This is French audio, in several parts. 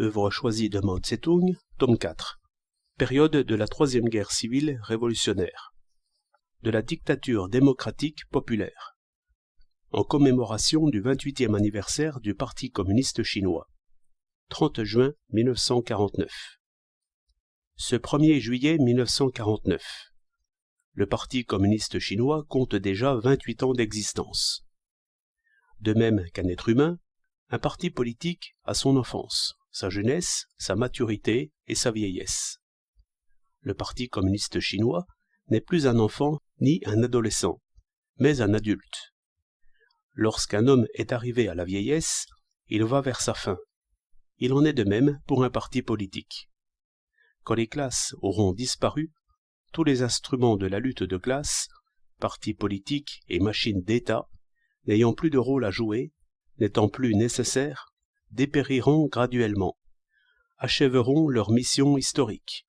Œuvre choisie de Mao Tse-tung, tome 4. Période de la Troisième Guerre civile révolutionnaire. De la dictature démocratique populaire. En commémoration du 28e anniversaire du Parti communiste chinois. 30 juin 1949. Ce 1er juillet 1949. Le Parti communiste chinois compte déjà 28 ans d'existence. De même qu'un être humain, un parti politique a son enfance, sa jeunesse, sa maturité et sa vieillesse. Le Parti communiste chinois n'est plus un enfant ni un adolescent, mais un adulte. Lorsqu'un homme est arrivé à la vieillesse, il va vers sa fin. Il en est de même pour un parti politique. Quand les classes auront disparu, tous les instruments de la lutte de classe, partis politiques et machines d'État, n'ayant plus de rôle à jouer, n'étant plus nécessaires, dépériront graduellement, achèveront leur mission historique,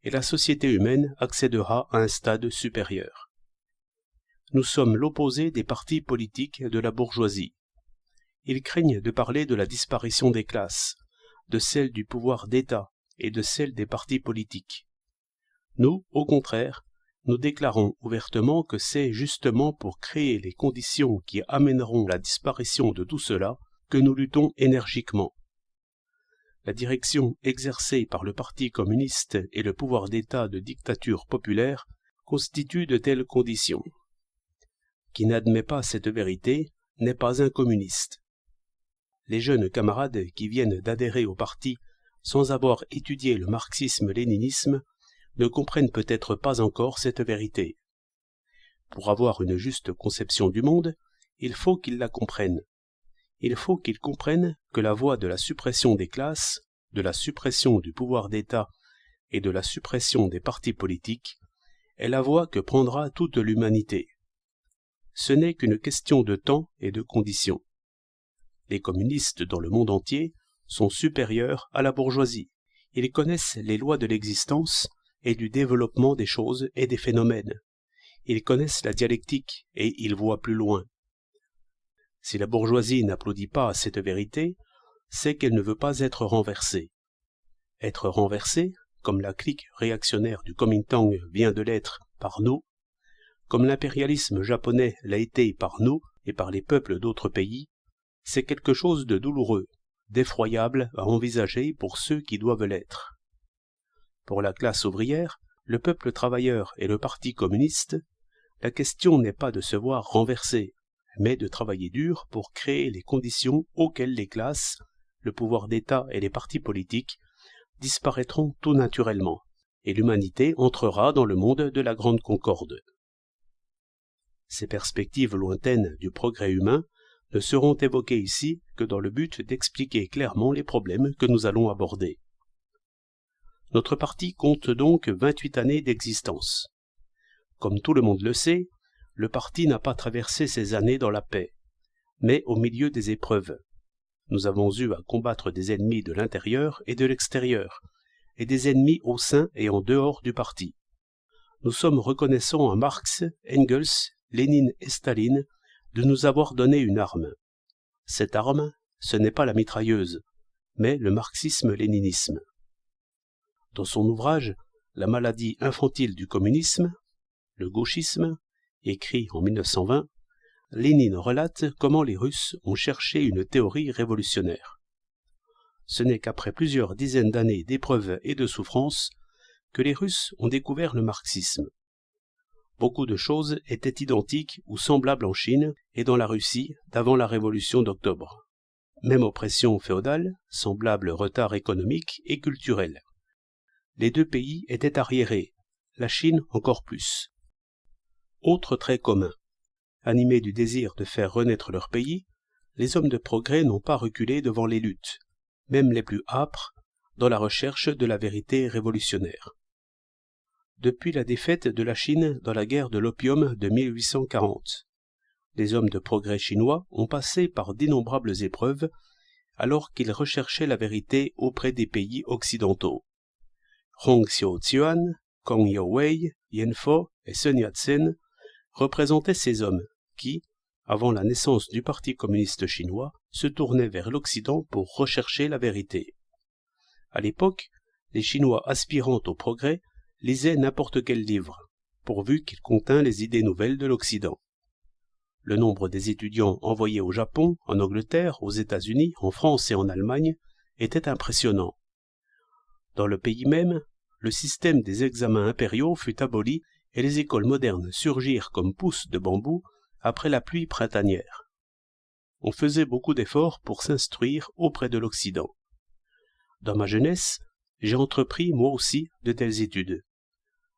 et la société humaine accédera à un stade supérieur. Nous sommes l'opposé des partis politiques de la bourgeoisie. Ils craignent de parler de la disparition des classes, de celle du pouvoir d'État et de celle des partis politiques. Nous, au contraire, nous déclarons ouvertement que c'est justement pour créer les conditions qui amèneront la disparition de tout cela que nous luttons énergiquement. La direction exercée par le Parti communiste et le pouvoir d'État de dictature populaire constitue de telles conditions. Qui n'admet pas cette vérité n'est pas un communiste. Les jeunes camarades qui viennent d'adhérer au parti sans avoir étudié le marxisme-léninisme ne comprennent peut-être pas encore cette vérité. Pour avoir une juste conception du monde, il faut qu'ils la comprennent. Il faut qu'ils comprennent que la voie de la suppression des classes, de la suppression du pouvoir d'État et de la suppression des partis politiques est la voie que prendra toute l'humanité. Ce n'est qu'une question de temps et de conditions. Les communistes dans le monde entier sont supérieurs à la bourgeoisie. Ils connaissent les lois de l'existence et du développement des choses et des phénomènes. Ils connaissent la dialectique et ils voient plus loin. Si la bourgeoisie n'applaudit pas à cette vérité, c'est qu'elle ne veut pas être renversée. Être renversée, comme la clique réactionnaire du Kuomintang vient de l'être par nous, comme l'impérialisme japonais l'a été par nous et par les peuples d'autres pays, c'est quelque chose de douloureux, d'effroyable à envisager pour ceux qui doivent l'être. Pour la classe ouvrière, le peuple travailleur et le Parti communiste, la question n'est pas de se voir renversé, mais de travailler dur pour créer les conditions auxquelles les classes, le pouvoir d'État et les partis politiques disparaîtront tout naturellement, et l'humanité entrera dans le monde de la grande concorde. Ces perspectives lointaines du progrès humain ne seront évoquées ici que dans le but d'expliquer clairement les problèmes que nous allons aborder. Notre parti compte donc 28 années d'existence. Comme tout le monde le sait, le parti n'a pas traversé ces années dans la paix, mais au milieu des épreuves. Nous avons eu à combattre des ennemis de l'intérieur et de l'extérieur, et des ennemis au sein et en dehors du parti. Nous sommes reconnaissants à Marx, Engels, Lénine et Staline de nous avoir donné une arme. Cette arme, ce n'est pas la mitrailleuse, mais le marxisme-léninisme. Dans son ouvrage « La maladie infantile du communisme », le gauchisme, écrit en 1920, Lénine relate comment les Russes ont cherché une théorie révolutionnaire. Ce n'est qu'après plusieurs dizaines d'années d'épreuves et de souffrances que les Russes ont découvert le marxisme. Beaucoup de choses étaient identiques ou semblables en Chine et dans la Russie d'avant la révolution d'octobre. Même oppression féodale, semblable retard économique et culturel. Les deux pays étaient arriérés, la Chine encore plus. Autre trait commun. Animés du désir de faire renaître leur pays, les hommes de progrès n'ont pas reculé devant les luttes, même les plus âpres, dans la recherche de la vérité révolutionnaire. Depuis la défaite de la Chine dans la guerre de l'opium de 1840, les hommes de progrès chinois ont passé par d'innombrables épreuves alors qu'ils recherchaient la vérité auprès des pays occidentaux. Hong Xiuquan, Kang Youwei, Yan Fo et Sun Yat-sen représentaient ces hommes qui, avant la naissance du Parti communiste chinois, se tournaient vers l'Occident pour rechercher la vérité. À l'époque, les Chinois aspirant au progrès lisaient n'importe quel livre, pourvu qu'il contînt les idées nouvelles de l'Occident. Le nombre des étudiants envoyés au Japon, en Angleterre, aux États-Unis, en France et en Allemagne était impressionnant. Dans le pays même, le système des examens impériaux fut aboli et les écoles modernes surgirent comme pousses de bambou après la pluie printanière. On faisait beaucoup d'efforts pour s'instruire auprès de l'Occident. Dans ma jeunesse, j'ai entrepris moi aussi de telles études.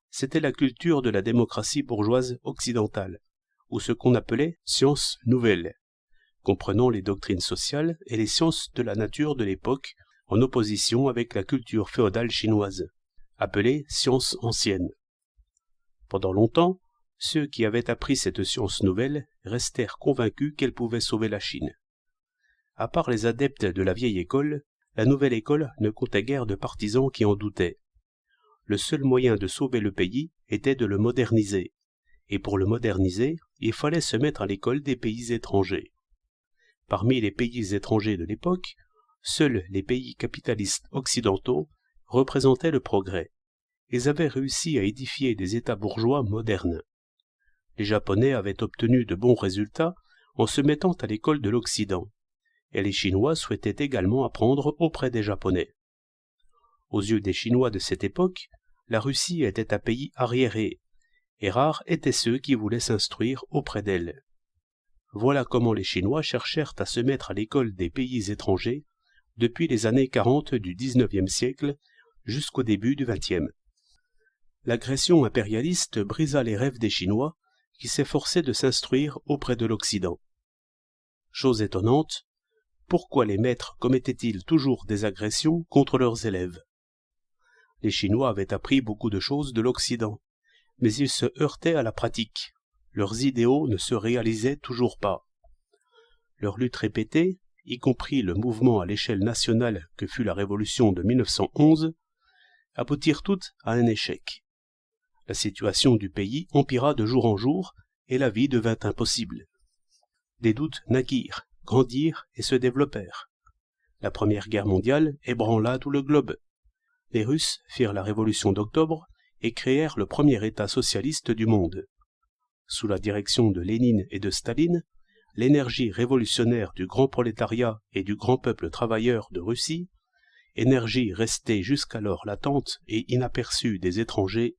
C'était la culture de la démocratie bourgeoise occidentale, ou ce qu'on appelait sciences nouvelles, comprenant les doctrines sociales et les sciences de la nature de l'époque en opposition avec la culture féodale chinoise, appelée sciences anciennes. Pendant longtemps, ceux qui avaient appris cette science nouvelle restèrent convaincus qu'elle pouvait sauver la Chine. À part les adeptes de la vieille école, la nouvelle école ne comptait guère de partisans qui en doutaient. Le seul moyen de sauver le pays était de le moderniser, et pour le moderniser, il fallait se mettre à l'école des pays étrangers. Parmi les pays étrangers de l'époque, seuls les pays capitalistes occidentaux représentaient le progrès. Ils avaient réussi à édifier des États bourgeois modernes. Les Japonais avaient obtenu de bons résultats en se mettant à l'école de l'Occident, et les Chinois souhaitaient également apprendre auprès des Japonais. Aux yeux des Chinois de cette époque, la Russie était un pays arriéré, et rares étaient ceux qui voulaient s'instruire auprès d'elle. Voilà comment les Chinois cherchèrent à se mettre à l'école des pays étrangers depuis les années 40 du XIXe siècle jusqu'au début du XXe. L'agression impérialiste brisa les rêves des Chinois qui s'efforçaient de s'instruire auprès de l'Occident. Chose étonnante, pourquoi les maîtres commettaient-ils toujours des agressions contre leurs élèves? Les Chinois avaient appris beaucoup de choses de l'Occident, mais ils se heurtaient à la pratique. Leurs idéaux ne se réalisaient toujours pas. Leurs luttes répétées, y compris le mouvement à l'échelle nationale que fut la Révolution de 1911, aboutirent toutes à un échec. La situation du pays empira de jour en jour et la vie devint impossible. Des doutes naquirent, grandirent et se développèrent. La Première Guerre mondiale ébranla tout le globe. Les Russes firent la Révolution d'octobre et créèrent le premier État socialiste du monde. Sous la direction de Lénine et de Staline, l'énergie révolutionnaire du grand prolétariat et du grand peuple travailleur de Russie, énergie restée jusqu'alors latente et inaperçue des étrangers,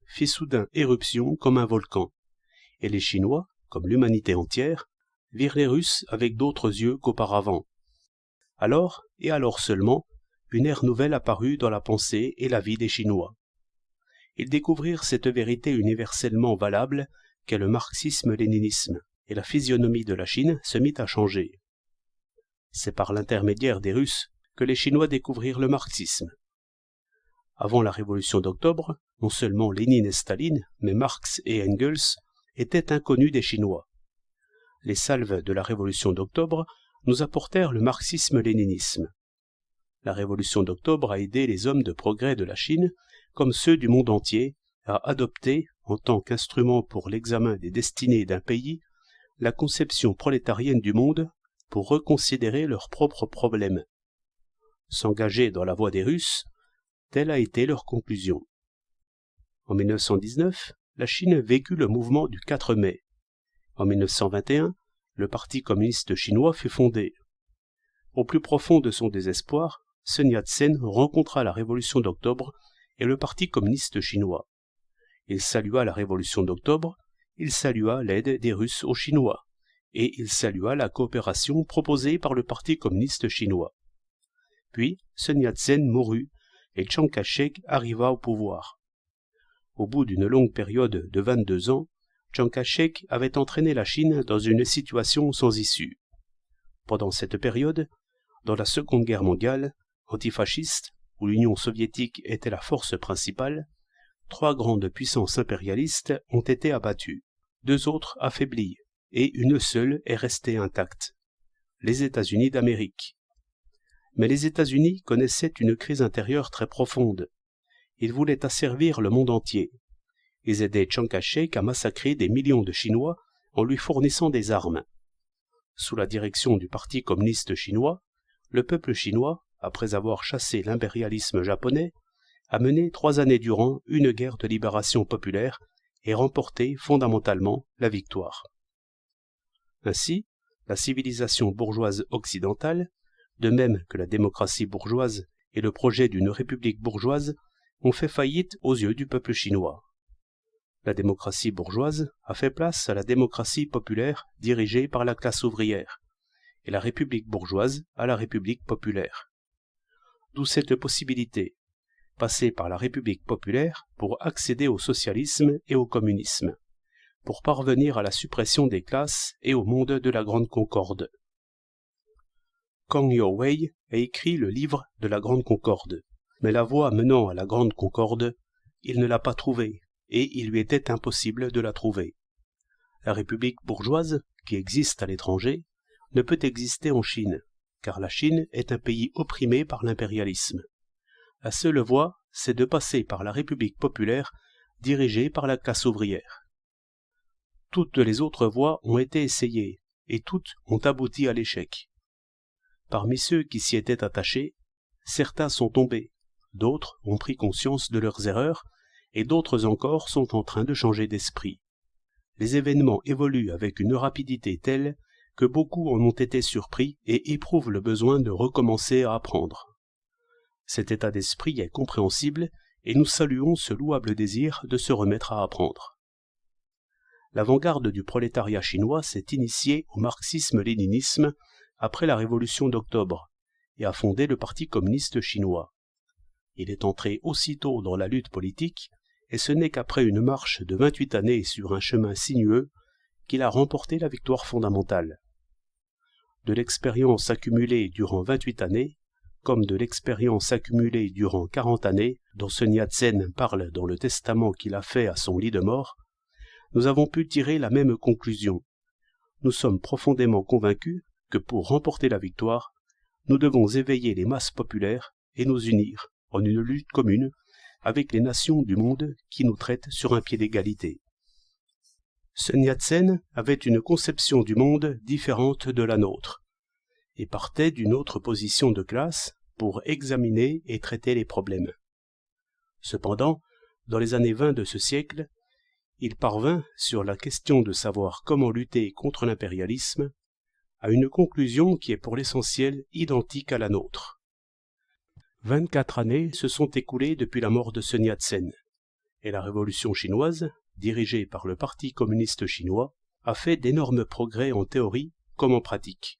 fit soudain éruption comme un volcan, et les Chinois, comme l'humanité entière, virent les Russes avec d'autres yeux qu'auparavant. Alors, et alors seulement, une ère nouvelle apparut dans la pensée et la vie des Chinois. Ils découvrirent cette vérité universellement valable qu'est le marxisme-léninisme, et la physionomie de la Chine se mit à changer. C'est par l'intermédiaire des Russes que les Chinois découvrirent le marxisme. Avant la Révolution d'octobre, non seulement Lénine et Staline, mais Marx et Engels étaient inconnus des Chinois. Les salves de la Révolution d'octobre nous apportèrent le marxisme-léninisme. La Révolution d'octobre a aidé les hommes de progrès de la Chine, comme ceux du monde entier, à adopter, en tant qu'instrument pour l'examen des destinées d'un pays, la conception prolétarienne du monde pour reconsidérer leurs propres problèmes. S'engager dans la voie des Russes, telle a été leur conclusion. En 1919, la Chine vécut le mouvement du 4 mai. En 1921, le Parti communiste chinois fut fondé. Au plus profond de son désespoir, Sun Yat-sen rencontra la Révolution d'octobre et le Parti communiste chinois. Il salua la Révolution d'octobre, il salua l'aide des Russes aux Chinois, et il salua la coopération proposée par le Parti communiste chinois. Puis Sun Yat-sen mourut et Chiang Kai-shek arriva au pouvoir. Au bout d'une longue période de 22 ans, Chiang Kai-shek avait entraîné la Chine dans une situation sans issue. Pendant cette période, dans la Seconde Guerre mondiale, antifasciste, où l'Union soviétique était la force principale, 3 grandes puissances impérialistes ont été abattues, 2 autres affaiblies, et une seule est restée intacte, les États-Unis d'Amérique. Mais les États-Unis connaissaient une crise intérieure très profonde. Ils voulaient asservir le monde entier. Ils aidaient Chiang Kai-shek à massacrer des millions de Chinois en lui fournissant des armes. Sous la direction du Parti communiste chinois, le peuple chinois, après avoir chassé l'impérialisme japonais, a mené 3 années durant une guerre de libération populaire et remporté fondamentalement la victoire. Ainsi, la civilisation bourgeoise occidentale, de même que la démocratie bourgeoise et le projet d'une république bourgeoise, ont fait faillite aux yeux du peuple chinois. La démocratie bourgeoise a fait place à la démocratie populaire dirigée par la classe ouvrière, et la république bourgeoise à la république populaire. D'où cette possibilité, passer par la république populaire pour accéder au socialisme et au communisme, pour parvenir à la suppression des classes et au monde de la Grande Concorde. Kang Youwei a écrit le livre de la Grande Concorde, mais la voie menant à la Grande Concorde, il ne l'a pas trouvée, et il lui était impossible de la trouver. La République bourgeoise, qui existe à l'étranger, ne peut exister en Chine, car la Chine est un pays opprimé par l'impérialisme. La seule voie, c'est de passer par la République populaire, dirigée par la classe ouvrière. Toutes les autres voies ont été essayées, et toutes ont abouti à l'échec. Parmi ceux qui s'y étaient attachés, certains sont tombés, d'autres ont pris conscience de leurs erreurs, et d'autres encore sont en train de changer d'esprit. Les événements évoluent avec une rapidité telle que beaucoup en ont été surpris et éprouvent le besoin de recommencer à apprendre. Cet état d'esprit est compréhensible et nous saluons ce louable désir de se remettre à apprendre. L'avant-garde du prolétariat chinois s'est initiée au marxisme-léninisme après la Révolution d'Octobre et a fondé le Parti communiste chinois. Il est entré aussitôt dans la lutte politique et ce n'est qu'après une marche de 28 années sur un chemin sinueux qu'il a remporté la victoire fondamentale. De l'expérience accumulée durant 28 années, comme de l'expérience accumulée durant 40 années, dont Sun Yat-sen parle dans le testament qu'il a fait à son lit de mort, nous avons pu tirer la même conclusion. Nous sommes profondément convaincus que pour remporter la victoire, nous devons éveiller les masses populaires et nous unir en une lutte commune avec les nations du monde qui nous traitent sur un pied d'égalité. Sun Yat-sen avait une conception du monde différente de la nôtre, et partait d'une autre position de classe pour examiner et traiter les problèmes. Cependant, dans les années 20 de ce siècle, il parvint, sur la question de savoir comment lutter contre l'impérialisme, à une conclusion qui est pour l'essentiel identique à la nôtre. 24 années se sont écoulées depuis la mort de Sun Yat-sen, et la révolution chinoise, dirigée par le Parti communiste chinois, a fait d'énormes progrès en théorie comme en pratique,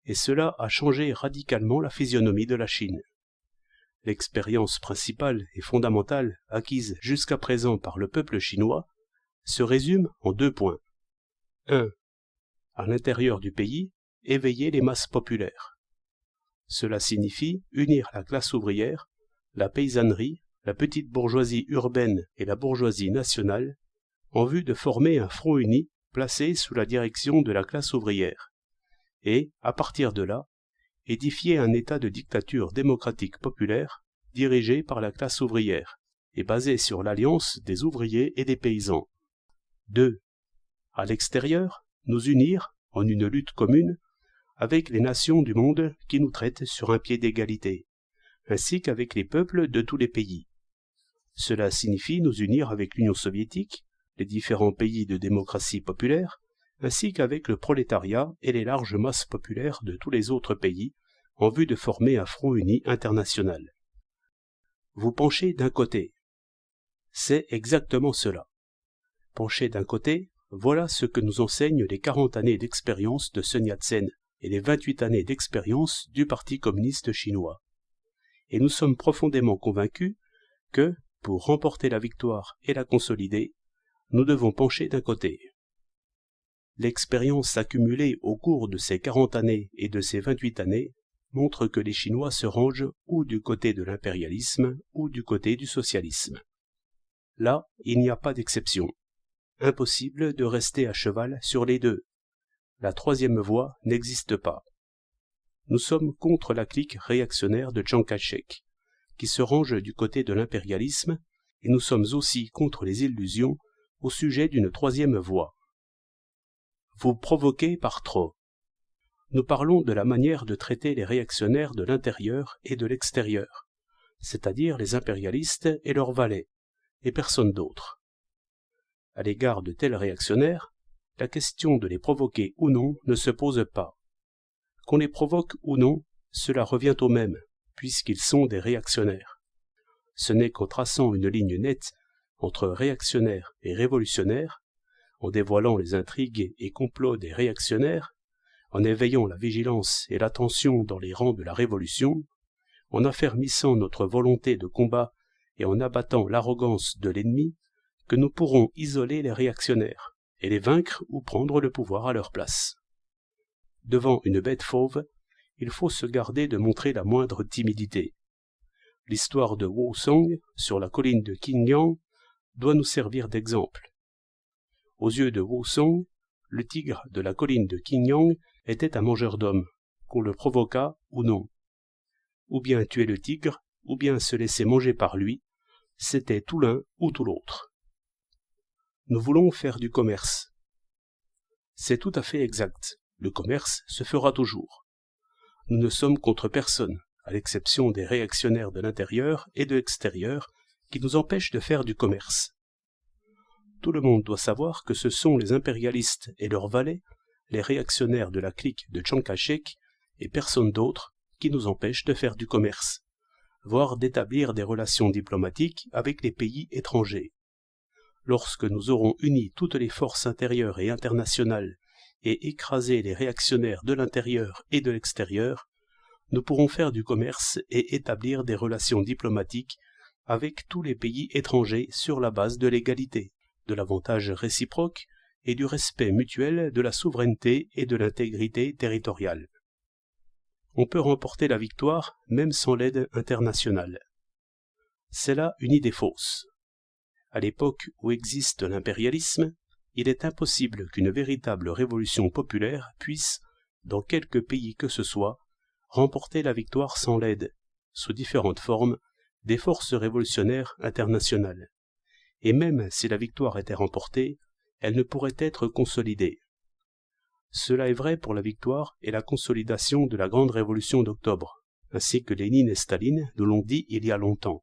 et cela a changé radicalement la physionomie de la Chine. L'expérience principale et fondamentale acquise jusqu'à présent par le peuple chinois se résume en 2 points. 1. À l'intérieur du pays, éveiller les masses populaires. Cela signifie unir la classe ouvrière, la paysannerie, la petite bourgeoisie urbaine et la bourgeoisie nationale, en vue de former un front uni placé sous la direction de la classe ouvrière, et, à partir de là, édifier un état de dictature démocratique populaire dirigé par la classe ouvrière et basé sur l'alliance des ouvriers et des paysans. 2. À l'extérieur, nous unir en une lutte commune avec les nations du monde qui nous traitent sur un pied d'égalité, ainsi qu'avec les peuples de tous les pays. Cela signifie nous unir avec l'Union soviétique, les différents pays de démocratie populaire, ainsi qu'avec le prolétariat et les larges masses populaires de tous les autres pays, en vue de former un front uni international. Vous penchez d'un côté. C'est exactement cela. Pencher d'un côté, voilà ce que nous enseignent les 40 années d'expérience de Sun Yat-sen et les 28 années d'expérience du Parti communiste chinois. Et nous sommes profondément convaincus que, pour remporter la victoire et la consolider, nous devons pencher d'un côté. L'expérience accumulée au cours de ces 40 années et de ces 28 années montre que les Chinois se rangent ou du côté de l'impérialisme ou du côté du socialisme. Là, il n'y a pas d'exception. Impossible de rester à cheval sur les deux. La troisième voie n'existe pas. Nous sommes contre la clique réactionnaire de Chiang Kai-shek, qui se range du côté de l'impérialisme, et nous sommes aussi contre les illusions au sujet d'une troisième voie. Vous provoquez par trop. Nous parlons de la manière de traiter les réactionnaires de l'intérieur et de l'extérieur, c'est-à-dire les impérialistes et leurs valets, et personne d'autre. À l'égard de tels réactionnaires, la question de les provoquer ou non ne se pose pas. Qu'on les provoque ou non, cela revient au même, puisqu'ils sont des réactionnaires. Ce n'est qu'en traçant une ligne nette entre réactionnaires et révolutionnaires, en dévoilant les intrigues et complots des réactionnaires, en éveillant la vigilance et l'attention dans les rangs de la révolution, en affermissant notre volonté de combat et en abattant l'arrogance de l'ennemi, que nous pourrons isoler les réactionnaires et les vaincre ou prendre le pouvoir à leur place. Devant une bête fauve, il faut se garder de montrer la moindre timidité. L'histoire de Wusong sur la colline de Qingyang doit nous servir d'exemple. Aux yeux de Wusong, le tigre de la colline de Qingyang était un mangeur d'hommes, qu'on le provoquât ou non. Ou bien tuer le tigre, ou bien se laisser manger par lui, c'était tout l'un ou tout l'autre. Nous voulons faire du commerce. C'est tout à fait exact, le commerce se fera toujours. Nous ne sommes contre personne, à l'exception des réactionnaires de l'intérieur et de l'extérieur, qui nous empêchent de faire du commerce. Tout le monde doit savoir que ce sont les impérialistes et leurs valets, les réactionnaires de la clique de Chiang Kai-shek, et personne d'autre, qui nous empêchent de faire du commerce, voire d'établir des relations diplomatiques avec les pays étrangers. Lorsque nous aurons uni toutes les forces intérieures et internationales et écrasé les réactionnaires de l'intérieur et de l'extérieur, nous pourrons faire du commerce et établir des relations diplomatiques avec tous les pays étrangers sur la base de l'égalité, de l'avantage réciproque et du respect mutuel de la souveraineté et de l'intégrité territoriale. On peut remporter la victoire même sans l'aide internationale. C'est là une idée fausse. À l'époque où existe l'impérialisme, il est impossible qu'une véritable révolution populaire puisse, dans quelque pays que ce soit, remporter la victoire sans l'aide, sous différentes formes, des forces révolutionnaires internationales. Et même si la victoire était remportée, elle ne pourrait être consolidée. Cela est vrai pour la victoire et la consolidation de la grande révolution d'octobre, ainsi que Lénine et Staline nous l'ont dit il y a longtemps.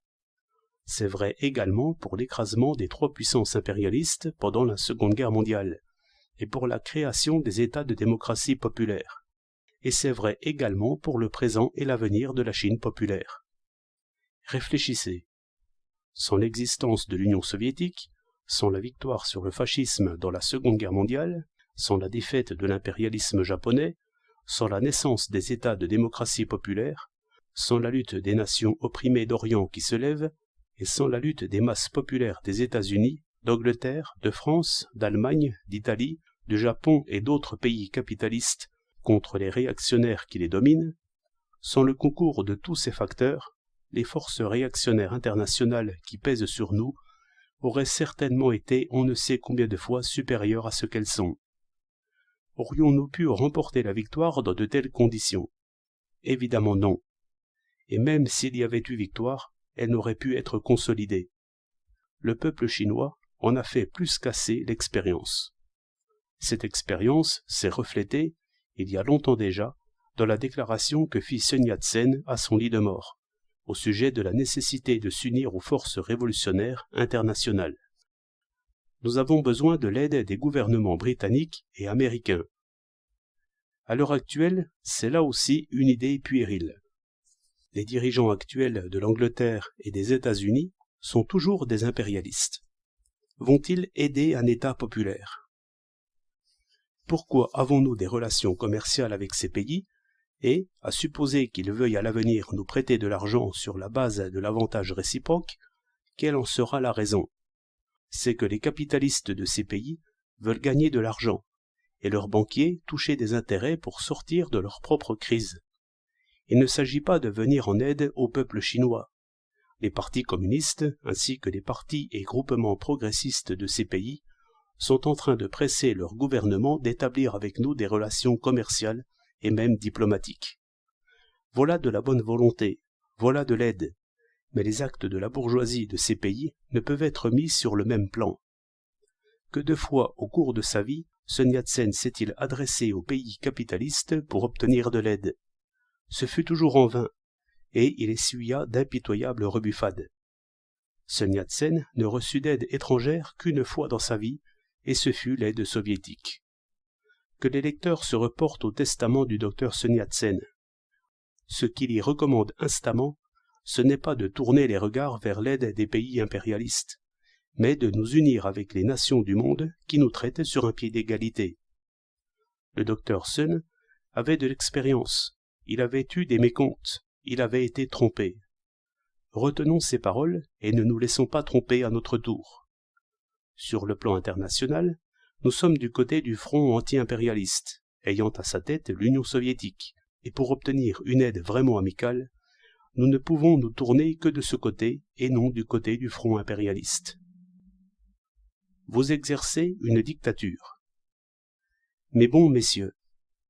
C'est vrai également pour l'écrasement des trois puissances impérialistes pendant la Seconde Guerre mondiale, et pour la création des États de démocratie populaire. Et c'est vrai également pour le présent et l'avenir de la Chine populaire. Réfléchissez. Sans l'existence de l'Union soviétique, sans la victoire sur le fascisme dans la Seconde Guerre mondiale, sans la défaite de l'impérialisme japonais, sans la naissance des États de démocratie populaire, sans la lutte des nations opprimées d'Orient qui se lèvent, et sans la lutte des masses populaires des États-Unis, d'Angleterre, de France, d'Allemagne, d'Italie, du Japon et d'autres pays capitalistes contre les réactionnaires qui les dominent, sans le concours de tous ces facteurs, les forces réactionnaires internationales qui pèsent sur nous auraient certainement été on ne sait combien de fois supérieures à ce qu'elles sont. Aurions-nous pu remporter la victoire dans de telles conditions? Évidemment non. Et même s'il y avait eu victoire, elle n'aurait pu être consolidée. Le peuple chinois en a fait plus qu'assez l'expérience. Cette expérience s'est reflétée, il y a longtemps déjà, dans la déclaration que fit Sun Yat-sen à son lit de mort, au sujet de la nécessité de s'unir aux forces révolutionnaires internationales. Nous avons besoin de l'aide des gouvernements britanniques et américains. À l'heure actuelle, c'est là aussi une idée puérile. Les dirigeants actuels de l'Angleterre et des États-Unis sont toujours des impérialistes. Vont-ils aider un État populaire? Pourquoi avons-nous des relations commerciales avec ces pays et, à supposer qu'ils veuillent à l'avenir nous prêter de l'argent sur la base de l'avantage réciproque, quelle en sera la raison? C'est que les capitalistes de ces pays veulent gagner de l'argent, et leurs banquiers toucher des intérêts pour sortir de leur propre crise. Il ne s'agit pas de venir en aide au peuple chinois. Les partis communistes, ainsi que les partis et groupements progressistes de ces pays, sont en train de presser leur gouvernement d'établir avec nous des relations commerciales et même diplomatiques. Voilà de la bonne volonté, voilà de l'aide, mais les actes de la bourgeoisie de ces pays ne peuvent être mis sur le même plan. Que de fois au cours de sa vie, Sun Yat-sen s'est-il adressé aux pays capitalistes pour obtenir de l'aide. Ce fut toujours en vain, et il essuya d'impitoyables rebuffades. Sun Yat-sen ne reçut d'aide étrangère qu'une fois dans sa vie, et ce fut l'aide soviétique. Que les lecteurs se reportent au testament du docteur Sun Yat-sen. Ce qu'il y recommande instamment, ce n'est pas de tourner les regards vers l'aide des pays impérialistes, mais de nous unir avec les nations du monde qui nous traitent sur un pied d'égalité. Le docteur Sun avait de l'expérience, il avait eu des mécomptes, il avait été trompé. Retenons ces paroles et ne nous laissons pas tromper à notre tour. Sur le plan international, nous sommes du côté du front anti-impérialiste, ayant à sa tête l'Union soviétique, et pour obtenir une aide vraiment amicale, nous ne pouvons nous tourner que de ce côté et non du côté du front impérialiste. Vous exercez une dictature. Mais bon, messieurs,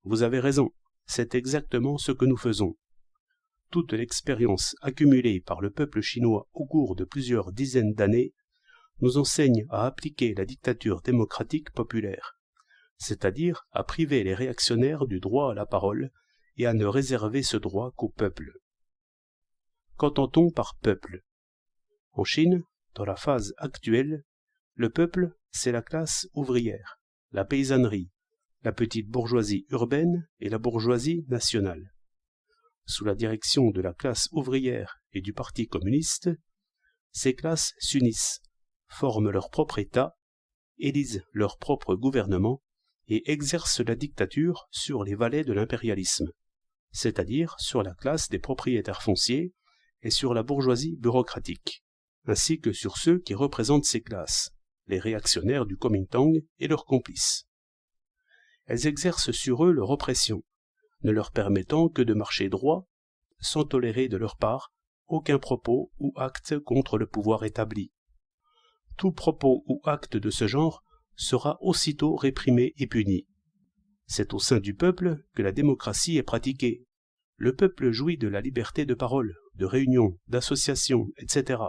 vous avez raison, c'est exactement ce que nous faisons. Toute l'expérience accumulée par le peuple chinois au cours de plusieurs dizaines d'années nous enseigne à appliquer la dictature démocratique populaire, c'est-à-dire à priver les réactionnaires du droit à la parole et à ne réserver ce droit qu'au peuple. Qu'entend-on par peuple? En Chine, dans la phase actuelle, le peuple, c'est la classe ouvrière, la paysannerie, la petite bourgeoisie urbaine et la bourgeoisie nationale. Sous la direction de la classe ouvrière et du Parti communiste, ces classes s'unissent, forment leur propre État, élisent leur propre gouvernement et exercent la dictature sur les valets de l'impérialisme, c'est-à-dire sur la classe des propriétaires fonciers et sur la bourgeoisie bureaucratique, ainsi que sur ceux qui représentent ces classes, les réactionnaires du Kuomintang et leurs complices. Elles exercent sur eux leur oppression, ne leur permettant que de marcher droit, sans tolérer de leur part aucun propos ou acte contre le pouvoir établi. Tout propos ou acte de ce genre sera aussitôt réprimé et puni. C'est au sein du peuple que la démocratie est pratiquée. Le peuple jouit de la liberté de parole, de réunion, d'association, etc.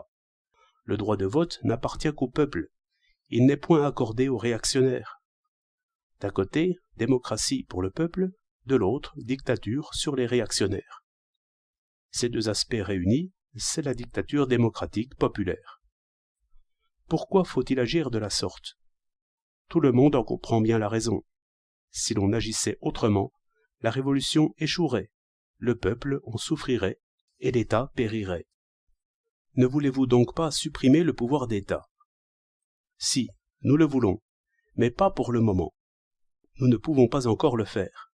Le droit de vote n'appartient qu'au peuple. Il n'est point accordé aux réactionnaires. D'un côté, démocratie pour le peuple, de l'autre, dictature sur les réactionnaires. Ces deux aspects réunis, c'est la dictature démocratique populaire. Pourquoi faut-il agir de la sorte? Tout le monde en comprend bien la raison. Si l'on agissait autrement, la révolution échouerait, le peuple en souffrirait et l'État périrait. Ne voulez-vous donc pas supprimer le pouvoir d'État? Si, nous le voulons, mais pas pour le moment. Nous ne pouvons pas encore le faire.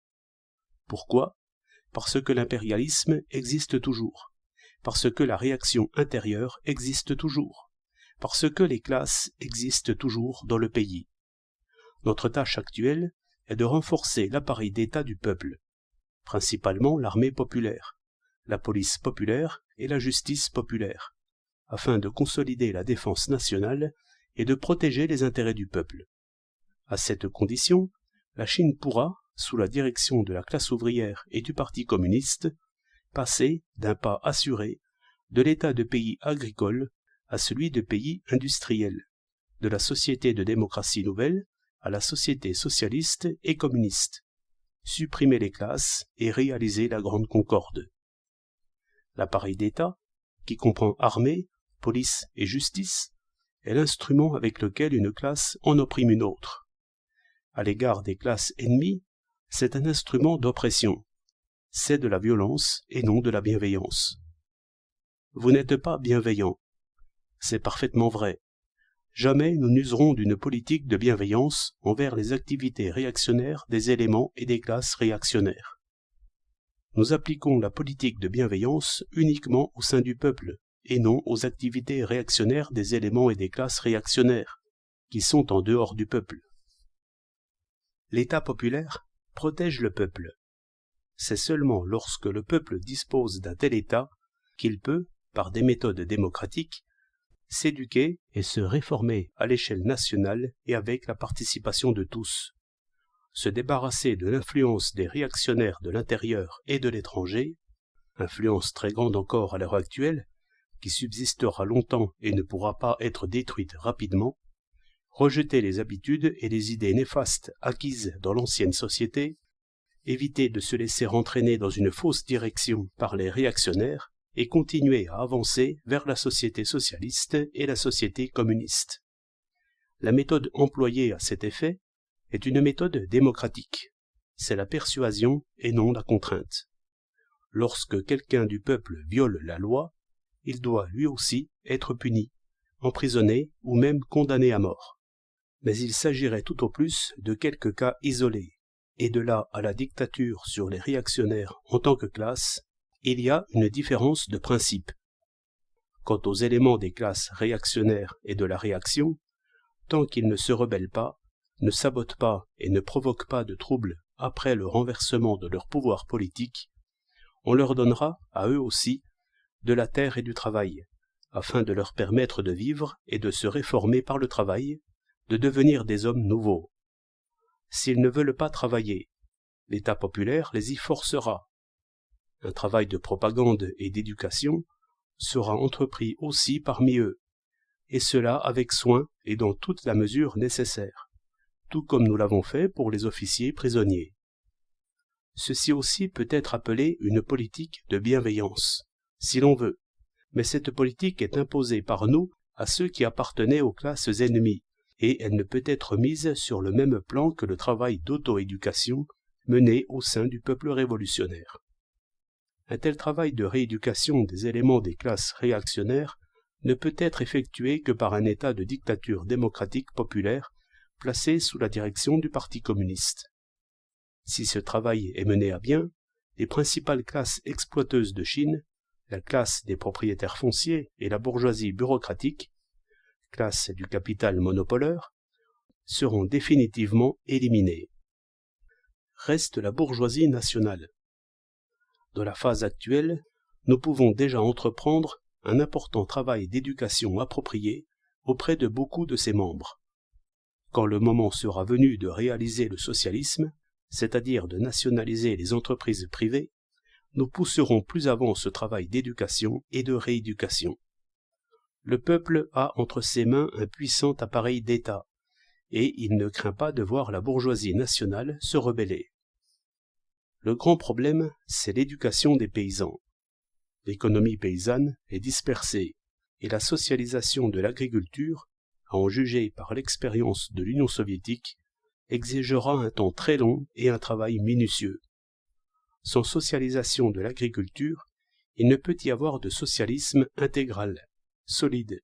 Pourquoi? Parce que l'impérialisme existe toujours, parce que la réaction intérieure existe toujours, parce que les classes existent toujours dans le pays. Notre tâche actuelle est de renforcer l'appareil d'État du peuple, principalement l'armée populaire, la police populaire et la justice populaire, afin de consolider la défense nationale et de protéger les intérêts du peuple. À cette condition, la Chine pourra, sous la direction de la classe ouvrière et du Parti communiste, passer, d'un pas assuré, de l'état de pays agricole à celui de pays industriel, de la société de démocratie nouvelle à la société socialiste et communiste, supprimer les classes et réaliser la grande concorde. L'appareil d'État, qui comprend armée, police et justice, est l'instrument avec lequel une classe en opprime une autre. À l'égard des classes ennemies, c'est un instrument d'oppression. C'est de la violence et non de la bienveillance. Vous n'êtes pas bienveillant. C'est parfaitement vrai. Jamais nous n'userons d'une politique de bienveillance envers les activités réactionnaires des éléments et des classes réactionnaires. Nous appliquons la politique de bienveillance uniquement au sein du peuple, et non aux activités réactionnaires des éléments et des classes réactionnaires, qui sont en dehors du peuple. L'État populaire protège le peuple. C'est seulement lorsque le peuple dispose d'un tel État qu'il peut, par des méthodes démocratiques, s'éduquer et se réformer à l'échelle nationale et avec la participation de tous, se débarrasser de l'influence des réactionnaires de l'intérieur et de l'étranger, influence très grande encore à l'heure actuelle, qui subsistera longtemps et ne pourra pas être détruite rapidement, rejeter les habitudes et les idées néfastes acquises dans l'ancienne société, éviter de se laisser entraîner dans une fausse direction par les réactionnaires et continuer à avancer vers la société socialiste et la société communiste. La méthode employée à cet effet est une méthode démocratique. C'est la persuasion et non la contrainte. Lorsque quelqu'un du peuple viole la loi, il doit lui aussi être puni, emprisonné ou même condamné à mort. Mais il s'agirait tout au plus de quelques cas isolés, et de là à la dictature sur les réactionnaires en tant que classe, il y a une différence de principe. Quant aux éléments des classes réactionnaires et de la réaction, tant qu'ils ne se rebellent pas, ne sabotent pas et ne provoquent pas de troubles après le renversement de leur pouvoir politique, on leur donnera, à eux aussi, de la terre et du travail, afin de leur permettre de vivre et de se réformer par le travail, de devenir des hommes nouveaux. S'ils ne veulent pas travailler, l'État populaire les y forcera. Un travail de propagande et d'éducation sera entrepris aussi parmi eux, et cela avec soin et dans toute la mesure nécessaire, tout comme nous l'avons fait pour les officiers prisonniers. Ceci aussi peut être appelé une politique de bienveillance, si l'on veut, mais cette politique est imposée par nous à ceux qui appartenaient aux classes ennemies, et elle ne peut être mise sur le même plan que le travail d'auto-éducation mené au sein du peuple révolutionnaire. Un tel travail de rééducation des éléments des classes réactionnaires ne peut être effectué que par un État de dictature démocratique populaire placé sous la direction du Parti communiste. Si ce travail est mené à bien, les principales classes exploiteuses de Chine, la classe des propriétaires fonciers et la bourgeoisie bureaucratique, classe du capital monopoleur, seront définitivement éliminées. Reste la bourgeoisie nationale. Dans la phase actuelle, nous pouvons déjà entreprendre un important travail d'éducation approprié auprès de beaucoup de ses membres. Quand le moment sera venu de réaliser le socialisme, c'est-à-dire de nationaliser les entreprises privées, nous pousserons plus avant ce travail d'éducation et de rééducation. Le peuple a entre ses mains un puissant appareil d'État, et il ne craint pas de voir la bourgeoisie nationale se rebeller. Le grand problème, c'est l'éducation des paysans. L'économie paysanne est dispersée, et la socialisation de l'agriculture, à en juger par l'expérience de l'Union soviétique, exigera un temps très long et un travail minutieux. Sans socialisation de l'agriculture, il ne peut y avoir de socialisme intégral, solide.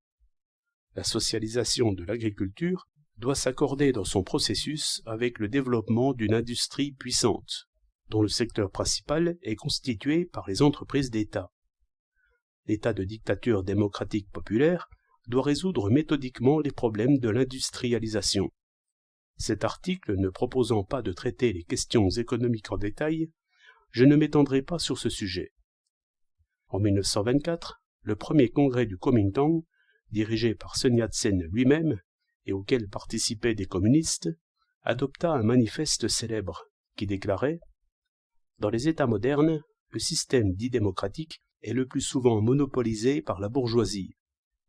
La socialisation de l'agriculture doit s'accorder dans son processus avec le développement d'une industrie puissante, dont le secteur principal est constitué par les entreprises d'État. L'État de dictature démocratique populaire doit résoudre méthodiquement les problèmes de l'industrialisation. Cet article ne proposant pas de traiter les questions économiques en détail, je ne m'étendrai pas sur ce sujet. En 1924, le premier congrès du Kuomintang, dirigé par Sun Yat-sen lui-même et auquel participaient des communistes, adopta un manifeste célèbre qui déclarait « Dans les États modernes, le système dit démocratique est le plus souvent monopolisé par la bourgeoisie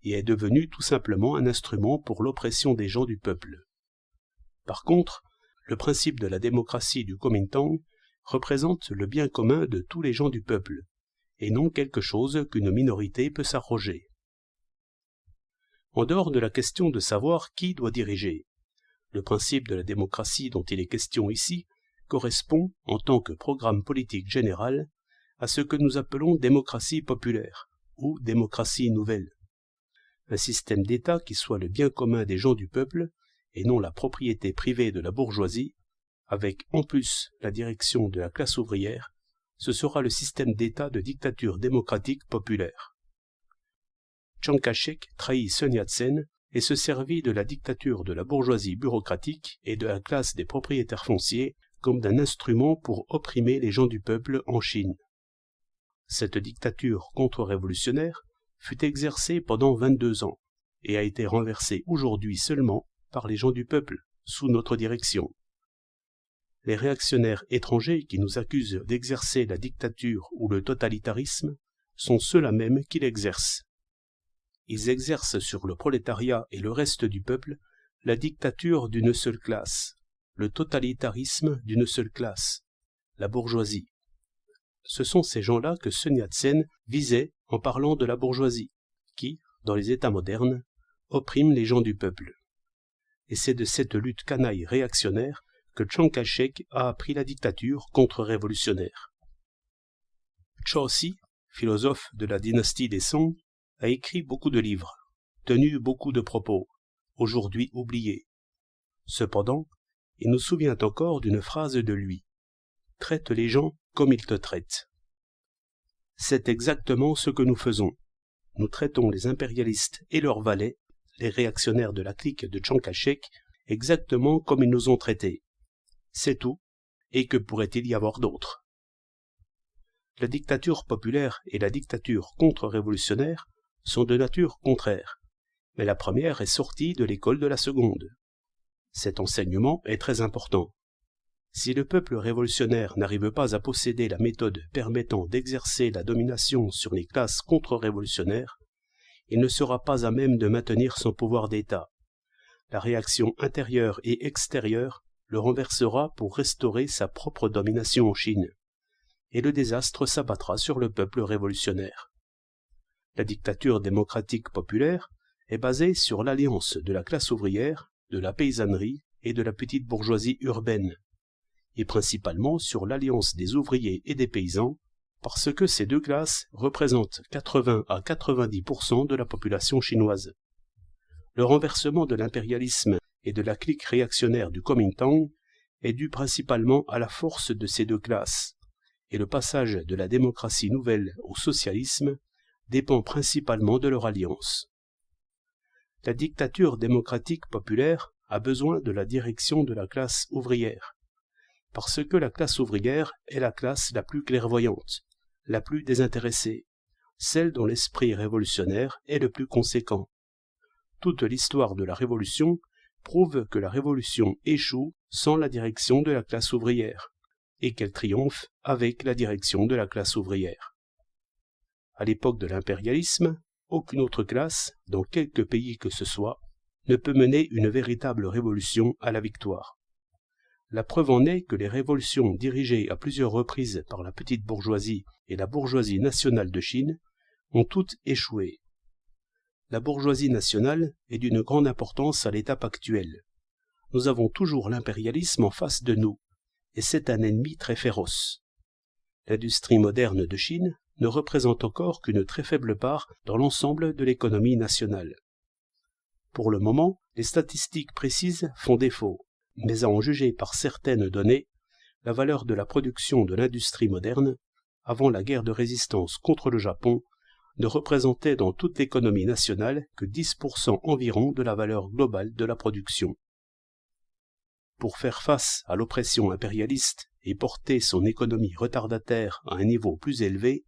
et est devenu tout simplement un instrument pour l'oppression des gens du peuple. Par contre, le principe de la démocratie du Kuomintang représente le bien commun de tous les gens du peuple, et non quelque chose qu'une minorité peut s'arroger. En dehors de la question de savoir qui doit diriger, le principe de la démocratie dont il est question ici correspond, en tant que programme politique général, à ce que nous appelons démocratie populaire, ou démocratie nouvelle. Un système d'État qui soit le bien commun des gens du peuple, et non la propriété privée de la bourgeoisie, avec en plus la direction de la classe ouvrière, ce sera le système d'État de dictature démocratique populaire. Chiang Kai-shek trahit Sun Yat-sen et se servit de la dictature de la bourgeoisie bureaucratique et de la classe des propriétaires fonciers comme d'un instrument pour opprimer les gens du peuple en Chine. Cette dictature contre-révolutionnaire fut exercée pendant 22 ans et a été renversée aujourd'hui seulement par les gens du peuple, sous notre direction. Les réactionnaires étrangers qui nous accusent d'exercer la dictature ou le totalitarisme sont ceux-là même qui l'exercent. Ils exercent sur le prolétariat et le reste du peuple la dictature d'une seule classe, le totalitarisme d'une seule classe, la bourgeoisie. Ce sont ces gens-là que Sun Yat-sen visait en parlant de la bourgeoisie, qui, dans les États modernes, opprime les gens du peuple. Et c'est de cette lutte canaille réactionnaire que Chiang Kai-shek a appris la dictature contre-révolutionnaire. Chao Si, philosophe de la dynastie des Song, a écrit beaucoup de livres, tenu beaucoup de propos, aujourd'hui oubliés. Cependant, il nous souvient encore d'une phrase de lui. « Traite les gens comme ils te traitent. » C'est exactement ce que nous faisons. Nous traitons les impérialistes et leurs valets, les réactionnaires de la clique de Chiang Kai-shek, exactement comme ils nous ont traités. C'est tout, et que pourrait-il y avoir d'autre? La dictature populaire et la dictature contre-révolutionnaire sont de nature contraire, mais la première est sortie de l'école de la seconde. Cet enseignement est très important. Si le peuple révolutionnaire n'arrive pas à posséder la méthode permettant d'exercer la domination sur les classes contre-révolutionnaires, il ne sera pas à même de maintenir son pouvoir d'État. La réaction intérieure et extérieure le renversera pour restaurer sa propre domination en Chine, et le désastre s'abattra sur le peuple révolutionnaire. La dictature démocratique populaire est basée sur l'alliance de la classe ouvrière, de la paysannerie et de la petite bourgeoisie urbaine, et principalement sur l'alliance des ouvriers et des paysans, parce que ces deux classes représentent 80 à 90% de la population chinoise. Le renversement de l'impérialisme et de la clique réactionnaire du Kuomintang est dû principalement à la force de ces deux classes, et le passage de la démocratie nouvelle au socialisme dépend principalement de leur alliance. La dictature démocratique populaire a besoin de la direction de la classe ouvrière, parce que la classe ouvrière est la classe la plus clairvoyante, la plus désintéressée, celle dont l'esprit révolutionnaire est le plus conséquent. Toute l'histoire de la Révolution prouve que la Révolution échoue sans la direction de la classe ouvrière, et qu'elle triomphe avec la direction de la classe ouvrière. À l'époque de l'impérialisme, aucune autre classe, dans quelque pays que ce soit, ne peut mener une véritable révolution à la victoire. La preuve en est que les révolutions dirigées à plusieurs reprises par la petite bourgeoisie et la bourgeoisie nationale de Chine ont toutes échoué. La bourgeoisie nationale est d'une grande importance à l'étape actuelle. Nous avons toujours l'impérialisme en face de nous, et c'est un ennemi très féroce. L'industrie moderne de Chine ne représente encore qu'une très faible part dans l'ensemble de l'économie nationale. Pour le moment, les statistiques précises font défaut, mais à en juger par certaines données, la valeur de la production de l'industrie moderne, avant la guerre de résistance contre le Japon, ne représentait dans toute l'économie nationale que 10% environ de la valeur globale de la production. Pour faire face à l'oppression impérialiste et porter son économie retardataire à un niveau plus élevé,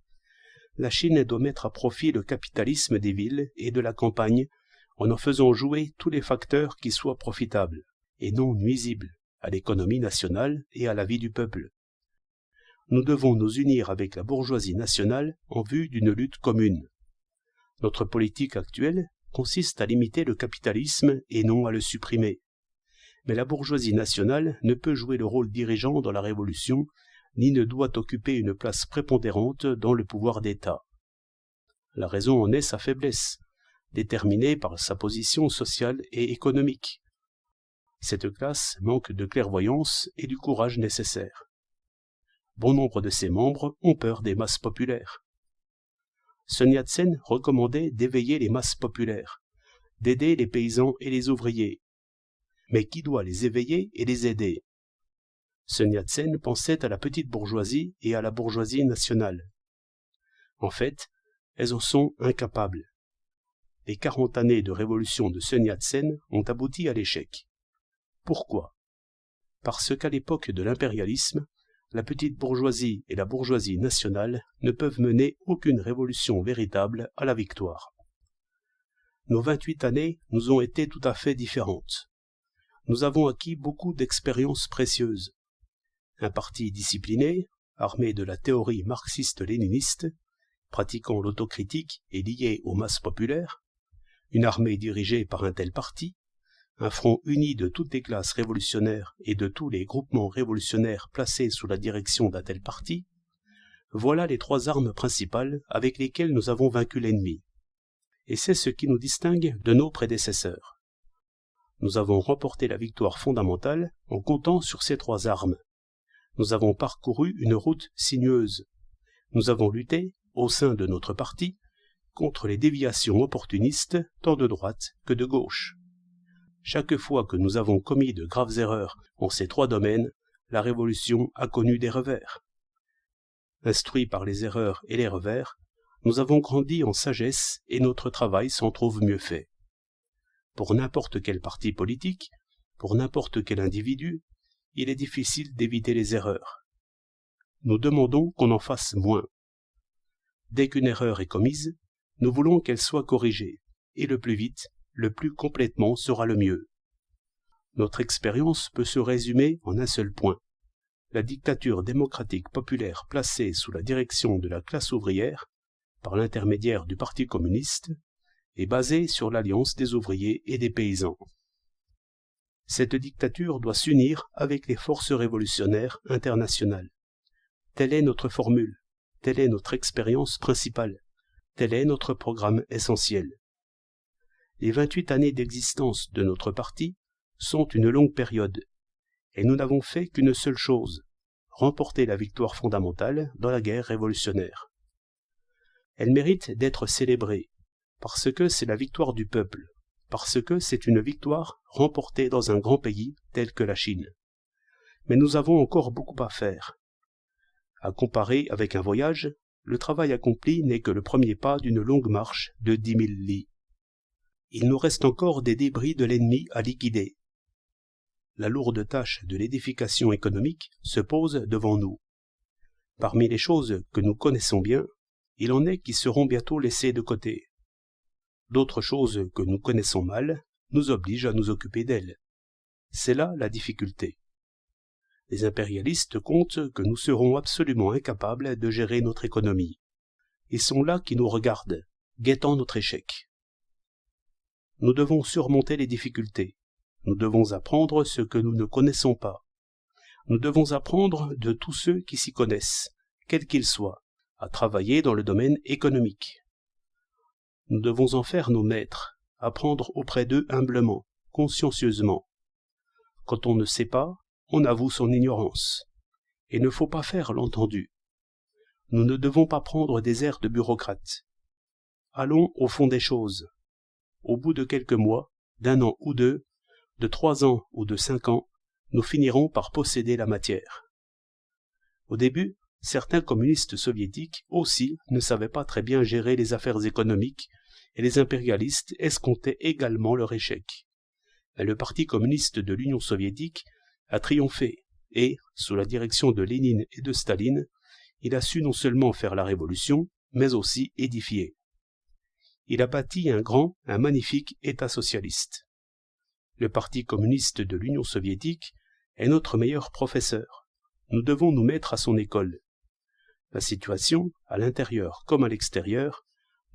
la Chine doit mettre à profit le capitalisme des villes et de la campagne en faisant jouer tous les facteurs qui soient profitables et non nuisibles à l'économie nationale et à la vie du peuple. Nous devons nous unir avec la bourgeoisie nationale en vue d'une lutte commune. Notre politique actuelle consiste à limiter le capitalisme et non à le supprimer. Mais la bourgeoisie nationale ne peut jouer le rôle dirigeant dans la révolution, ni ne doit occuper une place prépondérante dans le pouvoir d'État. La raison en est sa faiblesse, déterminée par sa position sociale et économique. Cette classe manque de clairvoyance et du courage nécessaire. Bon nombre de ses membres ont peur des masses populaires. Sun Yat-sen recommandait d'éveiller les masses populaires, d'aider les paysans et les ouvriers. Mais qui doit les éveiller et les aider? Sun Yat-sen pensait à la petite bourgeoisie et à la bourgeoisie nationale. En fait, elles en sont incapables. Les 40 années de révolution de Sun Yat-sen ont abouti à l'échec. Pourquoi? Parce qu'à l'époque de l'impérialisme, la petite bourgeoisie et la bourgeoisie nationale ne peuvent mener aucune révolution véritable à la victoire. Nos 28 années nous ont été tout à fait différentes. Nous avons acquis beaucoup d'expériences précieuses. Un parti discipliné, armé de la théorie marxiste-léniniste, pratiquant l'autocritique et lié aux masses populaires, une armée dirigée par un tel parti, un front uni de toutes les classes révolutionnaires et de tous les groupements révolutionnaires placés sous la direction d'un tel parti, voilà les 3 armes principales avec lesquelles nous avons vaincu l'ennemi. Et c'est ce qui nous distingue de nos prédécesseurs. Nous avons remporté la victoire fondamentale en comptant sur ces 3 armes. Nous avons parcouru une route sinueuse. Nous avons lutté, au sein de notre parti, contre les déviations opportunistes tant de droite que de gauche. Chaque fois que nous avons commis de graves erreurs en ces 3 domaines, la Révolution a connu des revers. Instruits par les erreurs et les revers, nous avons grandi en sagesse et notre travail s'en trouve mieux fait. Pour n'importe quel parti politique, pour n'importe quel individu, il est difficile d'éviter les erreurs. Nous demandons qu'on en fasse moins. Dès qu'une erreur est commise, nous voulons qu'elle soit corrigée, et le plus vite, le plus complètement sera le mieux. Notre expérience peut se résumer en un seul point. La dictature démocratique populaire placée sous la direction de la classe ouvrière, par l'intermédiaire du Parti communiste, est basée sur l'alliance des ouvriers et des paysans. Cette dictature doit s'unir avec les forces révolutionnaires internationales. Telle est notre formule, telle est notre expérience principale, tel est notre programme essentiel. Les 28 années d'existence de notre parti sont une longue période, et nous n'avons fait qu'une seule chose, remporter la victoire fondamentale dans la guerre révolutionnaire. Elle mérite d'être célébrée, parce que c'est la victoire du peuple, parce que c'est une victoire remportée dans un grand pays tel que la Chine. Mais nous avons encore beaucoup à faire. À comparer avec un voyage, le travail accompli n'est que le premier pas d'une longue marche de 10 000 lis. Il nous reste encore des débris de l'ennemi à liquider. La lourde tâche de l'édification économique se pose devant nous. Parmi les choses que nous connaissons bien, il en est qui seront bientôt laissées de côté. D'autres choses que nous connaissons mal nous obligent à nous occuper d'elles. C'est là la difficulté. Les impérialistes comptent que nous serons absolument incapables de gérer notre économie. Ils sont là qui nous regardent, guettant notre échec. Nous devons surmonter les difficultés. Nous devons apprendre ce que nous ne connaissons pas. Nous devons apprendre de tous ceux qui s'y connaissent, quels qu'ils soient, à travailler dans le domaine économique. Nous devons en faire nos maîtres, apprendre auprès d'eux humblement, consciencieusement. Quand on ne sait pas, on avoue son ignorance. Et ne faut pas faire l'entendu. Nous ne devons pas prendre des airs de bureaucrates. Allons au fond des choses. Au bout de quelques mois, d'1 an ou 2, de 3 ans ou de 5 ans, nous finirons par posséder la matière. Au début, certains communistes soviétiques aussi ne savaient pas très bien gérer les affaires économiques et les impérialistes escomptaient également leur échec. Mais le Parti communiste de l'Union soviétique a triomphé et, sous la direction de Lénine et de Staline, il a su non seulement faire la révolution, mais aussi édifier. Il a bâti un magnifique État socialiste. Le Parti communiste de l'Union soviétique est notre meilleur professeur. Nous devons nous mettre à son école. La situation, à l'intérieur comme à l'extérieur,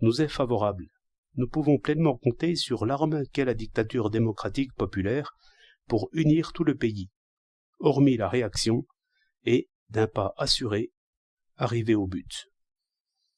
nous est favorable. Nous pouvons pleinement compter sur l'arme qu'est la dictature démocratique populaire pour unir tout le pays, hormis la réaction, et, d'un pas assuré, arriver au but.